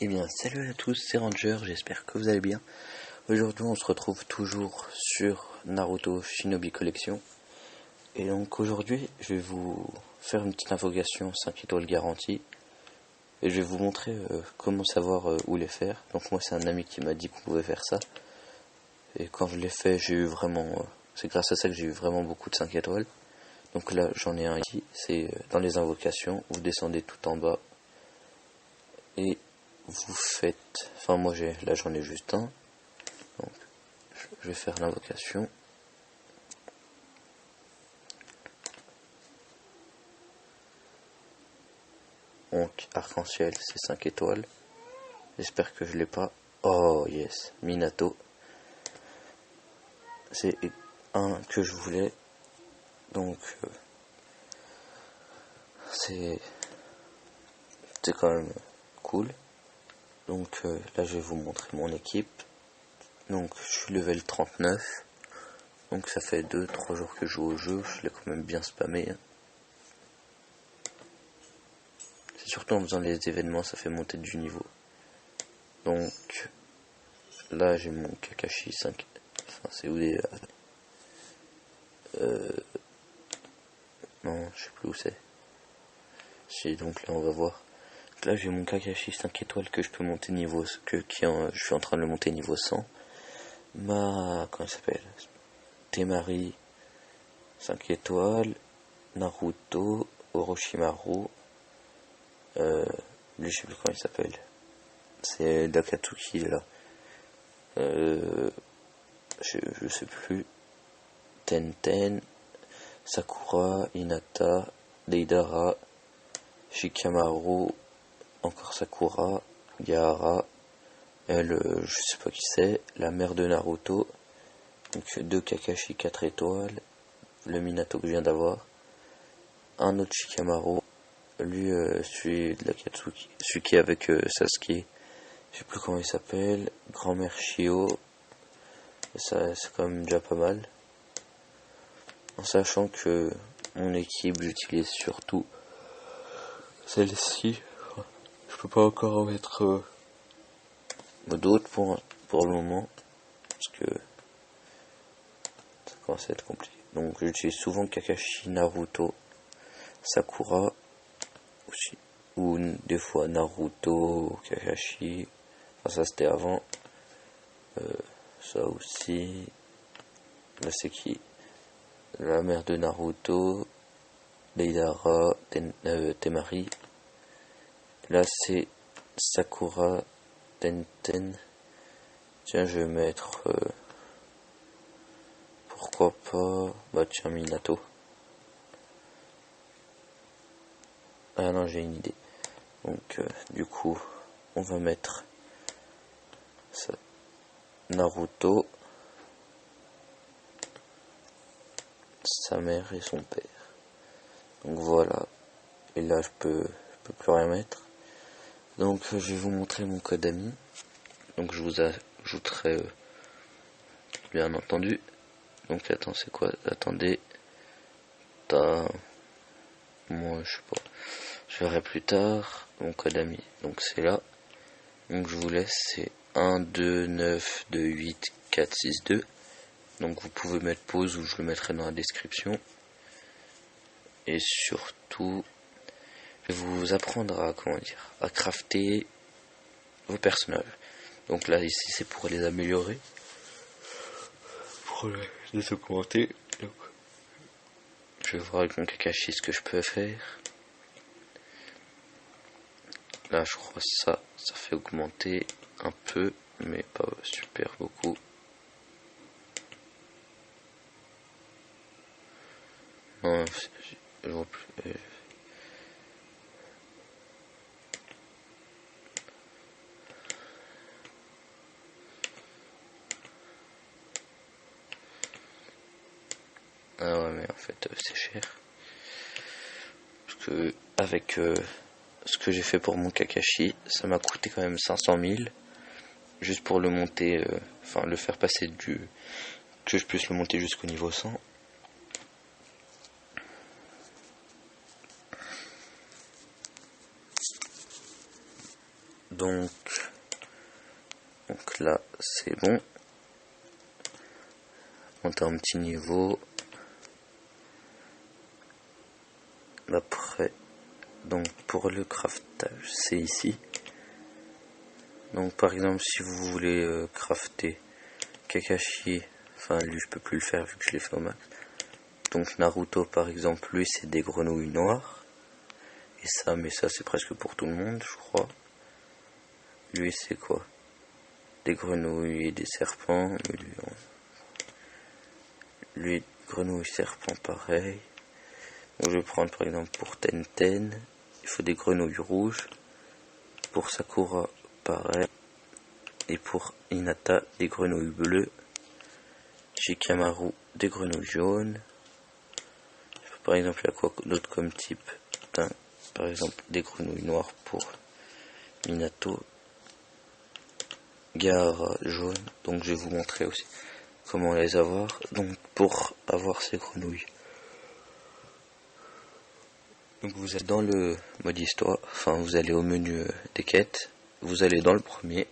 Eh bien, salut à tous, c'est Ranger, j'espère que vous allez bien. Aujourd'hui, on se retrouve toujours sur Naruto Shinobi Collection. Et donc, aujourd'hui, je vais vous faire une petite invocation 5 étoiles garantie. Et je vais vous montrer comment savoir où les faire. Donc, moi, c'est un ami qui m'a dit qu'on pouvait faire ça. Et quand je l'ai fait, j'ai eu vraiment... c'est grâce à ça que j'ai eu vraiment beaucoup de 5 étoiles. Donc là, j'en ai un ici, c'est dans les invocations. Vous descendez tout en bas. Et vous faites, enfin moi là j'en ai juste un, donc je vais faire l'invocation. Donc arc-en-ciel c'est 5 étoiles, j'espère que je l'ai pas. Oh yes, Minato, c'est un que je voulais, donc c'est quand même cool. Donc là je vais vous montrer mon équipe. Donc je suis level 39. Donc ça fait 2-3 jours que je joue au jeu. Je l'ai quand même bien spammé. C'est surtout en faisant les événements, ça fait monter du niveau. Donc là j'ai mon Kakashi 5. Enfin c'est où les... non, je sais plus où c'est. Donc là on va voir. Là j'ai mon Kakashi 5 étoiles que je peux monter niveau... je suis en train de le monter niveau 100. Comment elle s'appelle, Temari 5 étoiles. Naruto, Orochimaru. Lui je sais plus comment il s'appelle. C'est Dakatsuki là. Je sais plus. Tenten, Sakura, Hinata, Deidara, Shikamaru, encore Sakura, Gaara, elle, je sais pas qui c'est, la mère de Naruto, donc 2 Kakashi 4 étoiles, le Minato que je viens d'avoir, un autre Shikamaru, lui celui de la Katsuki, celui qui est avec Sasuke, je sais plus comment il s'appelle, grand-mère Shio, ça c'est quand même déjà pas mal. En sachant que mon équipe, j'utilise surtout celle-ci. Je peux pas encore en mettre d'autres pour le moment, parce que ça commence à être compliqué. Donc j'utilise souvent Kakashi, Naruto, Sakura aussi, ou des fois Naruto, Kakashi. Enfin ça c'était avant. Ça aussi. Là c'est qui? La mère de Naruto, Deidara, Temari. Là c'est Sakura, Tenten. Tiens, je vais mettre... pourquoi pas... Bah tiens, Minato. Ah non, j'ai une idée. Donc du coup, on va mettre ça. Naruto, sa mère et son père. Donc voilà. Et là, je peux plus rien mettre. Donc je vais vous montrer mon code ami. Donc je vous ajouterai bien entendu. Donc attends, c'est quoi? Attendez. Moi je sais pas. Je verrai plus tard mon code ami. Donc c'est là. Donc je vous laisse, c'est 1, 2, 9, 2, 8, 4, 6, 2. Donc vous pouvez mettre pause ou je le mettrai dans la description. Et surtout, je vais vous apprendre à à crafter vos personnages. Donc là ici c'est pour les améliorer, pour les augmenter. Donc, je vais voir avec mon Kakashi ce que je peux faire. Là je crois ça fait augmenter un peu, mais pas super beaucoup. Non, je vois plus. Ah ouais, mais en fait c'est cher. Parce que avec ce que j'ai fait pour mon Kakashi, ça m'a coûté quand même 500 000. Juste pour le monter, enfin le faire passer que je puisse le monter jusqu'au niveau 100. Donc là c'est bon. Monter un petit niveau. Après, donc pour le craftage, c'est ici. Donc par exemple, si vous voulez crafter Kakashi, enfin lui je peux plus le faire vu que je l'ai fait au max. Donc Naruto par exemple, lui c'est des grenouilles noires. Et ça, mais ça c'est presque pour tout le monde, je crois. Lui c'est quoi? Des grenouilles et des serpents. Lui grenouilles serpents pareil. Donc je vais prendre par exemple pour Tenten, il faut des grenouilles rouges. Pour Sakura pareil. Et pour Hinata, des grenouilles bleues. Shikamaru, des grenouilles jaunes. Par exemple, il y a quoi d'autre comme type? Par exemple, des grenouilles noires pour Minato. Gaara jaune. Donc je vais vous montrer aussi comment les avoir. Donc pour avoir ces grenouilles. Donc vous êtes dans le mode histoire. Enfin, vous allez au menu des quêtes. Vous allez dans le premier.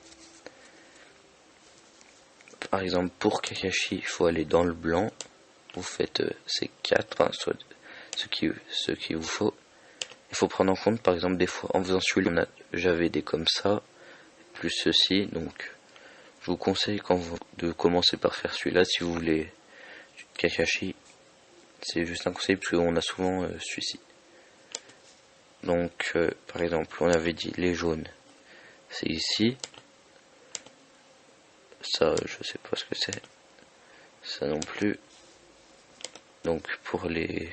Par exemple, pour Kakashi, il faut aller dans le blanc. Vous faites ces 4, hein, soit ce qu'il vous faut. Il faut prendre en compte, par exemple, des fois, en faisant celui-là, j'avais des comme ça, plus ceci. Donc, je vous conseille de commencer par faire celui-là. Si vous voulez Kakashi, c'est juste un conseil, parce qu'on a souvent celui-ci. Donc, par exemple, on avait dit les jaunes, c'est ici. Ça, je sais pas ce que c'est. Ça non plus. Donc pour les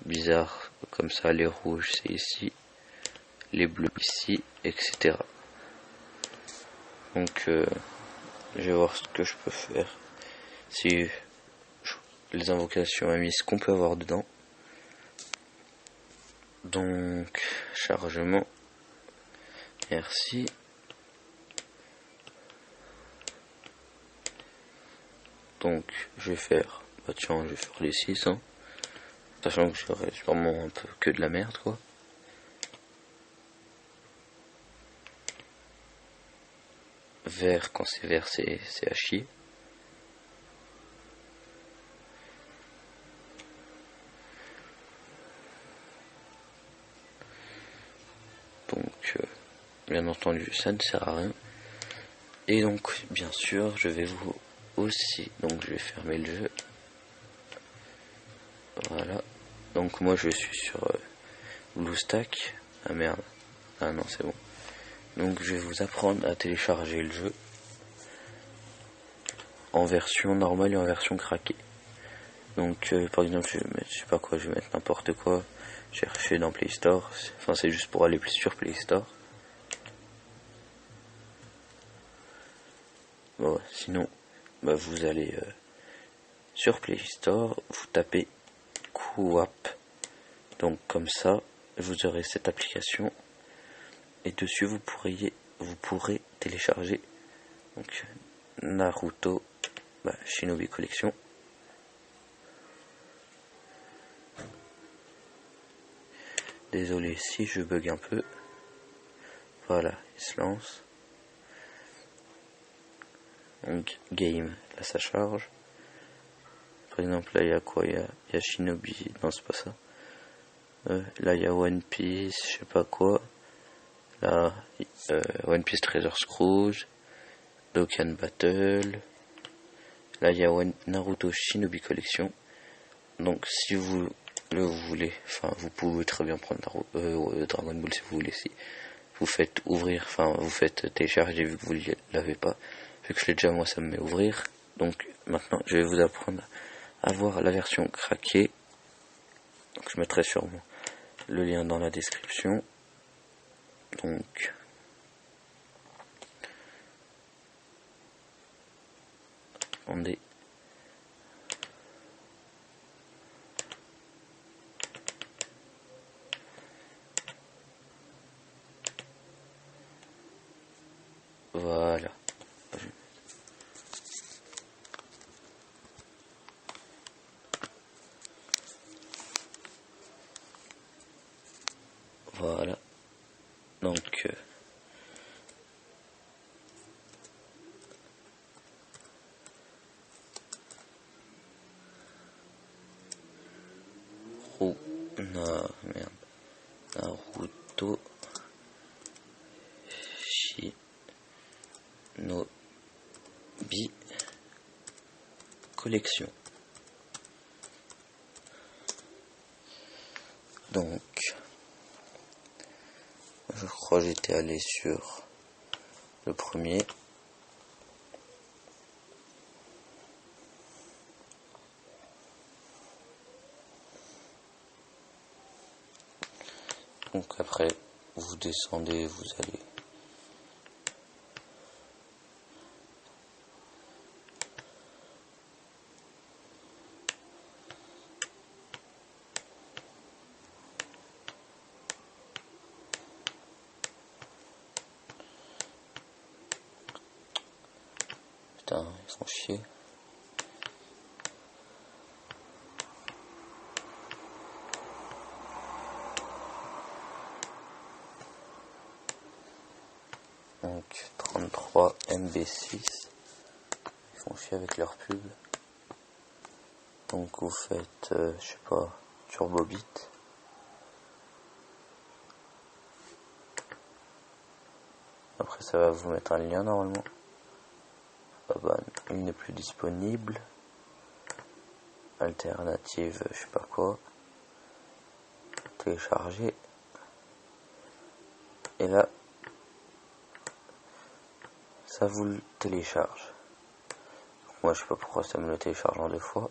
bizarres comme ça, les rouges c'est ici, les bleus ici, etc. Donc je vais voir ce que je peux faire. Si les invocations émises qu'on peut avoir dedans. Donc chargement. Merci. Donc je vais faire. Bah tiens, je vais faire les 6 hein. Sachant que j'aurai sûrement un peu que de la merde quoi. Vert, quand c'est vert c'est à chier. Donc bien entendu ça ne sert à rien. Et donc bien sûr je vais vous aussi, donc je vais fermer le jeu. Voilà. Donc moi je suis sur BlueStack. Ah merde. Ah non c'est bon. Donc je vais vous apprendre à télécharger le jeu en version normale et en version craquée. Donc par exemple je sais pas quoi, je vais mettre n'importe quoi. Chercher dans Play Store. Enfin c'est juste pour aller plus sur Play Store. Bon, sinon bah, vous allez sur Play Store, vous tapez Coop. Donc comme ça, vous aurez cette application et dessus vous pourrez télécharger donc Naruto Shinobi Collection. Désolé si je bug un peu. Voilà, il se lance. Donc game, là ça charge. Par exemple là il y a quoi, il y a Shinobi, non c'est pas ça. Là il y a One Piece, je sais pas quoi. Là One Piece Treasure Scrooge, Dokkan Battle. Là il y a Naruto Shinobi Collection. Donc si vous le voulez, enfin vous pouvez très bien prendre Dragon Ball si vous voulez. Si vous faites ouvrir, enfin vous faites télécharger vu que vous ne l'avez pas. Vu que je l'ai déjà moi ça me met ouvrir. Donc maintenant je vais vous apprendre à voir la version craquée. Donc je mettrai sûrement le lien dans la description. Donc attendez. Voilà. Voilà. Donc collection. Donc, je crois que j'étais allé sur le premier. Donc après, vous descendez, vous allez putain, ils font chier. Donc 33 MB6, ils font chier avec leur pub. Donc vous faites, je sais pas, turbobit. Après ça va vous mettre un lien normalement. Ah bah, il n'est plus disponible. Alternative, je sais pas quoi. Télécharger. Et là, ça vous le télécharge. Donc moi je sais pas pourquoi ça me le télécharge en 2 fois.